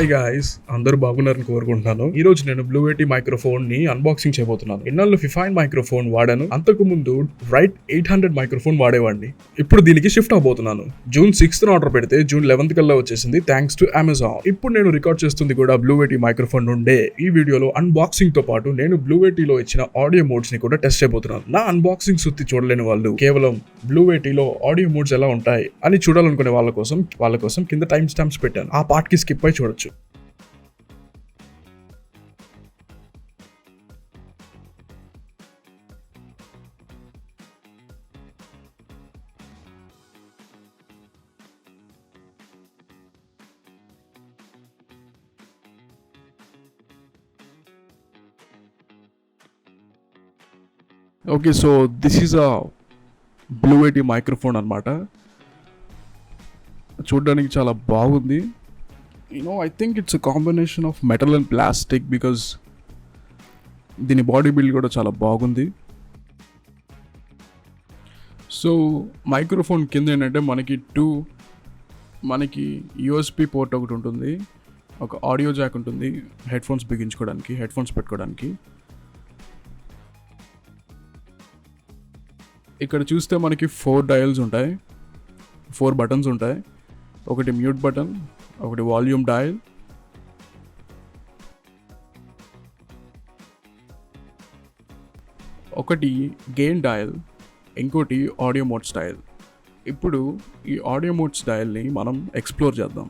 Hi guys, అందరూ బాగున్నారని కోరుకుంటున్నాను. ఈ రోజు నేను బ్లూ ఎటీ మైక్రోఫోన్ ని అన్బాక్సింగ్ చేయబోతున్నాను. ఇన్నాళ్ళు ఫిఫైన్ మైక్రోఫోన్ వాడాను. అంతకు ముందు రైట్ 800 మైక్రోఫోన్ వాడేవాడిని. ఇప్పుడు దీనికి షిఫ్ట్ అవబోతున్నాను. జూన్ 6th ఆర్డర్ పెడితే జూన్ 11th కల్లా వచ్చేసింది, థ్యాంక్స్ టు అమెజాన్. ఇప్పుడు నేను రికార్డ్ చేస్తుంది కూడా బ్లూ ఎటీ మైక్రోఫోన్ నుండే. ఈ వీడియోలో అన్బాక్సింగ్ తో పాటు నేను బ్లూ ఎటీలో ఇచ్చిన ఆడియో మోడ్స్ ని కూడా టెస్ట్ చేయబోతున్నాను. నా అన్బాక్సింగ్ సుత్తి చూడలేని వాళ్ళు కేవలం బ్లూ ఎటీలో ఆడియో మోడ్స్ ఎలా ఉంటాయి అని చూడాలనుకునే వాళ్ళ కోసం కింద టైం స్టాంప్స్ పెట్టాను. ఆ పార్ట్ కి స్కిప్ అయి చూడొచ్చు. Okay, so this is a blue ఎటీ microphone అన్నమాట. చూడడానికి చాలా బాగుంది. I think it's a combination of metal and plastic because దీని బాడీ బిల్డ్ కూడా చాలా బాగుంది. సో మైక్రోఫోన్ కింద ఏంటంటే మనకి యూఎస్బి పోర్ట్ ఒకటి ఉంటుంది, ఒక ఆడియో జాక్ ఉంటుంది, హెడ్ ఫోన్స్ పెట్టుకోవడానికి. ఇక్కడ చూస్తే మనకి 4 డయల్స్ ఉంటాయి, 4 బటన్స్ ఉంటాయి. ఒకటి మ్యూట్ బటన్, ఒకటి వాల్యూమ్ డయల్, ఒకటి గెయిన్ డయల్, ఇంకోటి ఆడియో మోడ్స్ డయల్. ఇప్పుడు ఈ ఆడియో మోడ్స్ డయల్ని మనం ఎక్స్ప్లోర్ చేద్దాం.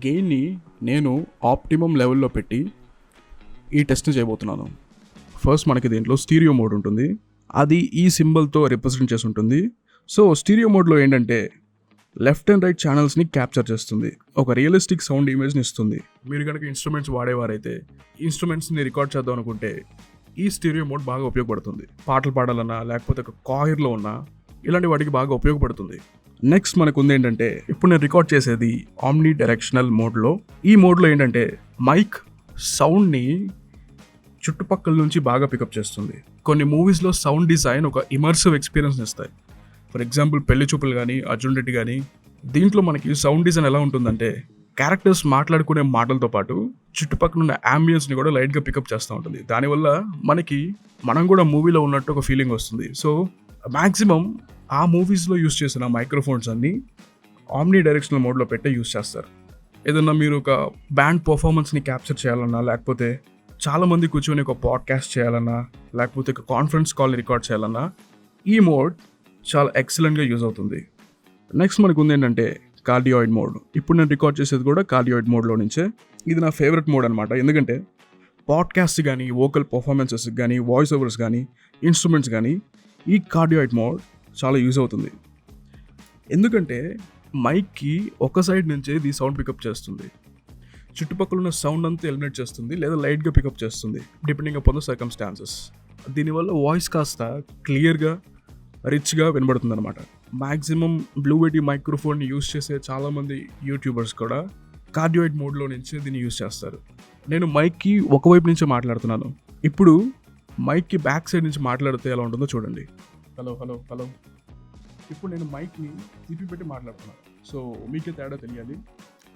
గెయిన్ని నేను ఆప్టిమమ్ లెవెల్లో పెట్టి ఈ టెస్ట్ని చేయబోతున్నాను. ఫస్ట్ మనకి దీంట్లో స్టీరియో మోడ్ ఉంటుంది, అది ఈ సింబల్తో రిప్రజెంట్ చేసి ఉంటుంది. సో స్టీరియో మోడ్లో ఏంటంటే లెఫ్ట్ అండ్ రైట్ ఛానల్స్ని క్యాప్చర్ చేస్తుంది, ఒక రియలిస్టిక్ సౌండ్ ఇమేజ్ని ఇస్తుంది. మీరు కనుక ఇన్స్ట్రుమెంట్స్ వాడేవారైతే ఇన్స్ట్రుమెంట్స్ని రికార్డ్ చేద్దాం అనుకుంటే ఈ స్టీరియో మోడ్ బాగా ఉపయోగపడుతుంది. పాటలు పాడాలన్నా లేకపోతే ఒక కాయిర్లో ఉన్నా ఇలాంటి వాటికి బాగా ఉపయోగపడుతుంది. నెక్స్ట్ మనకు ఉంది ఏంటంటే, ఇప్పుడు నేను రికార్డ్ చేసేది ఆమ్ని డైరెక్షనల్ మోడ్లో. ఈ మోడ్లో ఏంటంటే మైక్ సౌండ్ని చుట్టుపక్కల నుంచి బాగా పికప్ చేస్తుంది. కొన్ని మూవీస్లో సౌండ్ డిజైన్ ఒక ఇమర్సివ్ ఎక్స్పీరియన్స్ ఇస్తాయి. ఫర్ ఎగ్జాంపుల్ పెళ్లి చూపులు కానీ, అర్జున్ రెడ్డి కానీ. దీంట్లో మనకి సౌండ్ డిజైన్ ఎలా ఉంటుందంటే క్యారెక్టర్స్ మాట్లాడుకునే మాటలతో పాటు చుట్టుపక్కల ఉన్న అంబియన్స్ని కూడా లైట్గా పికప్ చేస్తూ ఉంటుంది. దానివల్ల మనం కూడా మూవీలో ఉన్నట్టు ఒక ఫీలింగ్ వస్తుంది. సో మ్యాక్సిమం ఆ మూవీస్లో యూస్ చేసిన మైక్రోఫోన్స్ అన్నీ ఆమ్ని డైరెక్షనల్ మోడ్లో పెట్టే యూస్ చేస్తారు. ఏదన్నా మీరు ఒక బ్యాండ్ పర్ఫార్మెన్స్ని క్యాప్చర్ చేయాలన్నా, లేకపోతే చాలామంది కూర్చొని ఒక పాడ్కాస్ట్ చేయాలన్నా, లేకపోతే ఒక కాన్ఫరెన్స్ కాల్ రికార్డ్ చేయాలన్నా ఈ మోడ్ చాలా ఎక్సలెంట్గా యూజ్ అవుతుంది. నెక్స్ట్ మనకు ఉంది ఏంటంటే కార్డియాయిడ్ మోడ్. ఇప్పుడు నేను రికార్డ్ చేసేది కూడా కార్డియాయిడ్ మోడ్లో నుంచే. ఇది నా ఫేవరెట్ మోడ్ అనమాట, ఎందుకంటే పాడ్కాస్ట్ కానీ, వోకల్ పర్ఫార్మెన్సెస్ కానీ, వాయిస్ ఓవర్స్ కానీ, ఇన్స్ట్రుమెంట్స్ కానీ ఈ కార్డియాయిడ్ మోడ్ చాలా యూజ్ అవుతుంది. ఎందుకంటే మైక్కి ఒక సైడ్ నుంచే ఇది సౌండ్ పికప్ చేస్తుంది, చుట్టుపక్కల ఉన్న సౌండ్ అంతా ఎలిమినేట్ చేస్తుంది లేదా లైట్గా పికప్ చేస్తుంది డిపెండింగ్ అపాన్ ద సర్కమ్స్టాన్సెస్. దీనివల్ల వాయిస్ కాస్త క్లియర్గా, రిచ్గా వినబడుతుంది అనమాట. మ్యాక్సిమం బ్లూ ఎటీ మైక్రోఫోన్ని యూస్ చేసే చాలామంది యూట్యూబర్స్ కూడా కార్డియాయిడ్ మోడ్లో నుంచి దీన్ని యూస్ చేస్తారు. నేను మైక్కి ఒకవైపు నుంచే మాట్లాడుతున్నాను. ఇప్పుడు మైక్కి బ్యాక్ సైడ్ నుంచి మాట్లాడితే ఎలా ఉంటుందో చూడండి. Hello hello hello. ఇప్పుడు నేను మైక్ని తిప్పి పెట్టి మాట్లాడుతున్నాను. సో మీకే తేడా తెలియాలి.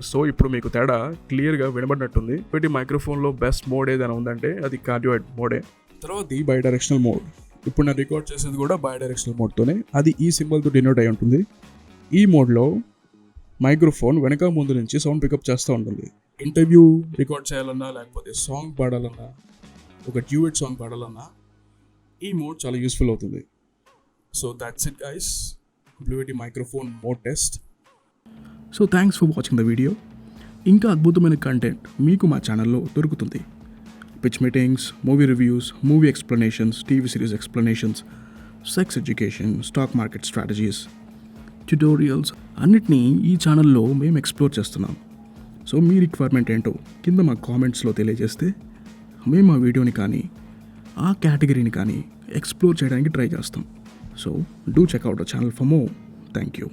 సో ఇప్పుడు మీకు తేడా క్లియర్గా వినబడినట్టుంది. పెట్టి మైక్రోఫోన్లో బెస్ట్ మోడ్ ఏదైనా ఉందంటే అది కార్డియాయిడ్ మోడే. తర్వాత బై డైరెక్షనల్ మోడ్. ఇప్పుడు నేను రికార్డ్ చేసేది కూడా బై డైరెక్షనల్ మోడ్తోనే, అది ఈ సింబల్తో డినోట్ అయి ఉంటుంది. ఈ మోడ్లో మైక్రోఫోన్ వెనక ముందు నుంచి సౌండ్ పికప్ చేస్తూ ఉంటుంది. ఇంటర్వ్యూ రికార్డ్ చేయాలన్నా, లేకపోతే సాంగ్ పాడాలన్నా, ఒక డ్యూయెట్ సాంగ్ పాడాలన్నా ఈ మోడ్ చాలా యూస్ఫుల్ అవుతుంది. So that's it guys, blue ఎటీ microphone mode test. So thanks for watching the video. ఇంకా అద్భుతమైన కంటెంట్ మీకు మా ఛానల్లో దొరుకుతుంది. Pitch meetings, movie reviews, movie explanations, TV series explanations, sex education, stock market strategies, tutorials అన్నిటినీ ఈ ఛానల్లో మేము ఎక్స్ప్లోర్ చేస్తున్నాం. సో మీ రిక్వైర్మెంట్ ఏంటో కింద మా కామెంట్స్లో తెలియజేస్తే మేము ఆ వీడియోని కానీ, ఆ కేటగిరీని కానీ ఎక్స్ప్లోర్ చేయడానికి ట్రై చేస్తాం. So do checkout the channel for more. Thank you.